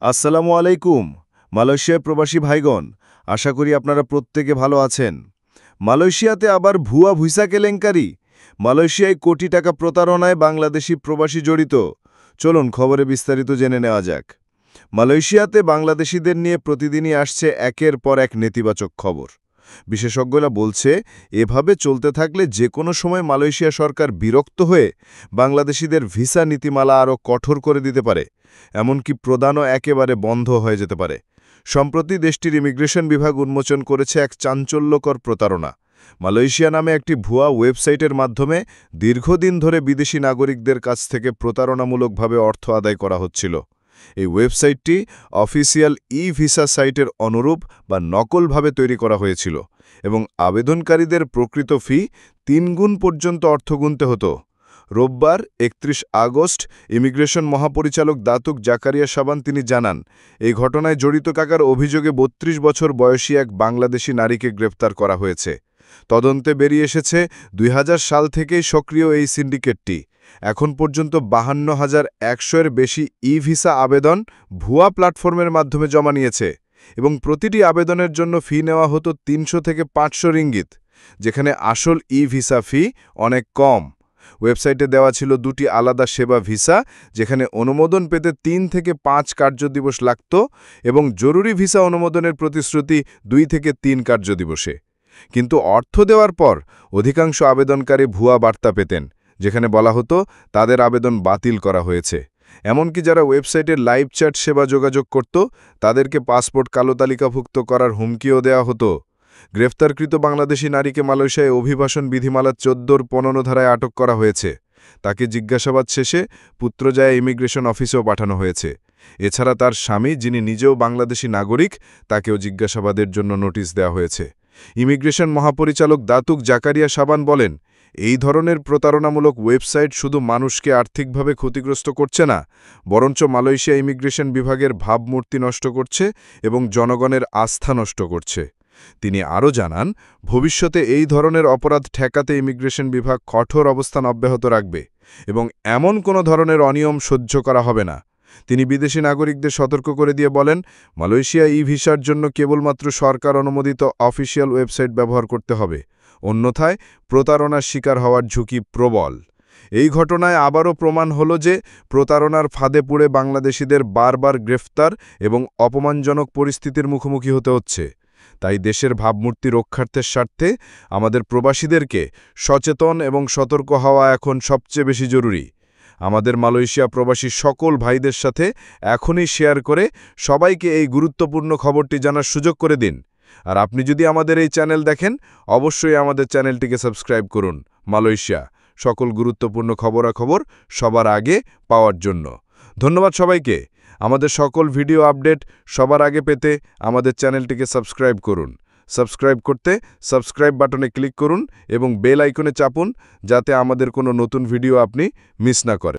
আসসালামু আলাইকুম মালয়েশিয়ার প্রবাসী ভাইগণ, আশা করি আপনারা প্রত্যেকে ভালো আছেন। মালয়েশিয়াতে আবার ভুয়া ভিসা কেলেঙ্কারি। মালয়েশিয়ায় কোটি টাকা প্রতারণায় বাংলাদেশি প্রবাসী জড়িত। চলুন খবরে বিস্তারিত জেনে নেওয়া যাক। মালয়েশিয়াতে বাংলাদেশিদের নিয়ে প্রতিদিনই আসছে একের পর এক নেতিবাচক খবর। বিশেষজ্ঞরা বলছে, এভাবে চলতে থাকলে যে কোনো সময় মালয়েশিয়া সরকার বিরক্ত হয়ে বাংলাদেশিদের ভিসা নীতিমালা আরও কঠোর করে দিতে পারে, এমনকি প্রদানও একেবারে বন্ধ হয়ে যেতে পারে। সম্প্রতি দেশটির ইমিগ্রেশন বিভাগ উন্মোচন করেছে এক চাঞ্চল্যকর প্রতারণা। মালয়েশিয়া নামে একটি ভুয়া ওয়েবসাইটের মাধ্যমে দীর্ঘদিন ধরে বিদেশি নাগরিকদের কাছ থেকে প্রতারণামূলকভাবে অর্থ আদায় করা হচ্ছিল। এই ওয়েবসাইটটি অফিসিয়াল ই-ভিসা সাইটের অনুরূপ বা নকলভাবে তৈরি করা হয়েছিল এবং আবেদনকারীদের প্রকৃত ফি ৩ গুণ পর্যন্ত অর্থ গুনতে হতো। রোববার ৩১ আগস্ট ইমিগ্রেশন মহাপরিচালক দাতুক জাকারিয়া সাবান তিনি জানান, এই ঘটনায় জড়িত থাকার অভিযোগে ৩২ বছর বয়সী এক বাংলাদেশি নারীকে গ্রেপ্তার করা হয়েছে। তদন্তে বেরিয়ে এসেছে ২০০০ সাল থেকেই সক্রিয় এই সিন্ডিকেটটি এখন পর্যন্ত ৫২,১০০-এর বেশি ই-ভিসা আবেদন ভুয়া প্ল্যাটফর্মের মাধ্যমে জমা নিয়েছে এবং প্রতিটি আবেদনের জন্য ফি নেওয়া হতো ৩০০ থেকে ৫০০ রিঙ্গিত, যেখানে আসল ই-ভিসা ফি অনেক কম। ওয়েবসাইটে দেওয়া ছিল ২টি আলাদা সেবা ভিসা, যেখানে অনুমোদন পেতে ৩ থেকে ৫ কার্যদিবস লাগত এবং জরুরি ভিসা অনুমোদনের প্রতিশ্রুতি ২ থেকে ৩ কার্যদিবসে। কিন্তু অর্থ দেওয়ার পর অধিকাংশ আবেদনকারী ভুয়া বার্তা পেতেন, যেখানে বলা হতো তাদের আবেদন বাতিল করা হয়েছে। এমনকি যারা ওয়েবসাইটের লাইভ চ্যাট সেবা যোগাযোগ করত, তাদেরকে পাসপোর্ট কালো তালিকাভুক্ত করার হুমকিও দেওয়া হতো। গ্রেফতারকৃত বাংলাদেশি নারীকে মালয়েশিয়ায় অভিবাসন বিধিমালা ১৪-র ১৫ ধারায় আটক করা হয়েছে। তাকে জিজ্ঞাসাবাদ শেষে পুত্রজায়া ইমিগ্রেশন অফিসেও পাঠানো হয়েছে। এছাড়া তার স্বামী, যিনি নিজেও বাংলাদেশি নাগরিক, তাকেও জিজ্ঞাসাবাদের জন্য নোটিশ দেওয়া হয়েছে। ইমিগ্রেশন মহাপরিচালক দাতুক জাকারিয়া সাবান বলেন, এই ধরনের প্রতারণামূলক ওয়েবসাইট শুধু মানুষকে আর্থিকভাবে ক্ষতিগ্রস্ত করছে না, বরঞ্চ মালয়েশিয়া ইমিগ্রেশন বিভাগের ভাবমূর্তি নষ্ট করছে এবং জনগণের আস্থা নষ্ট করছে। তিনি আরও জানান, ভবিষ্যতে এই ধরনের অপরাধ ঠেকাতে ইমিগ্রেশন বিভাগ কঠোর অবস্থান অব্যাহত রাখবে এবং এমন কোনো ধরনের অনিয়ম সহ্য করা হবে না। তিনি বিদেশি নাগরিকদের সতর্ক করে দিয়ে বলেন, মালয়েশিয়া ই-ভিসার জন্য কেবলমাত্র সরকার অনুমোদিত অফিসিয়াল ওয়েবসাইট ব্যবহার করতে হবে, অন্যথায় প্রতারণার শিকার হওয়ার ঝুঁকি প্রবল। এই ঘটনায় আবারও প্রমাণ হল যে প্রতারণার ফাঁদে পড়ে বাংলাদেশিদের বারবার গ্রেফতার এবং অপমানজনক পরিস্থিতির মুখোমুখি হতে হচ্ছে। তাই দেশের ভাবমূর্তি রক্ষার্থের স্বার্থে আমাদের প্রবাসীদেরকে সচেতন এবং সতর্ক হওয়া এখন সবচেয়ে বেশি জরুরি। আমাদের মালয়েশিয়া প্রবাসী সকল ভাইদের সাথে এখনই শেয়ার করে সবাইকে এই গুরুত্বপূর্ণ খবরটি জানার সুযোগ করে দিন। আর আপনি যদি আমাদের এই চ্যানেল দেখেন, অবশ্যই আমাদের চ্যানেলটিকে সাবস্ক্রাইব করুন। মালয়েশিয়া সকল গুরুত্বপূর্ণ খবরাখবর সবার আগে পাওয়ার জন্য। ধন্যবাদ সবাইকে। আমাদের সকল ভিডিও আপডেট সবার আগে পেতে আমাদের চ্যানেলটিকে সাবস্ক্রাইব করুন। সাবস্ক্রাইব করতে সাবস্ক্রাইব বাটনে ক্লিক করুন এবং বেল আইকনে চাপুন, যাতে আমাদের কোনো নতুন ভিডিও আপনি মিস না করেন।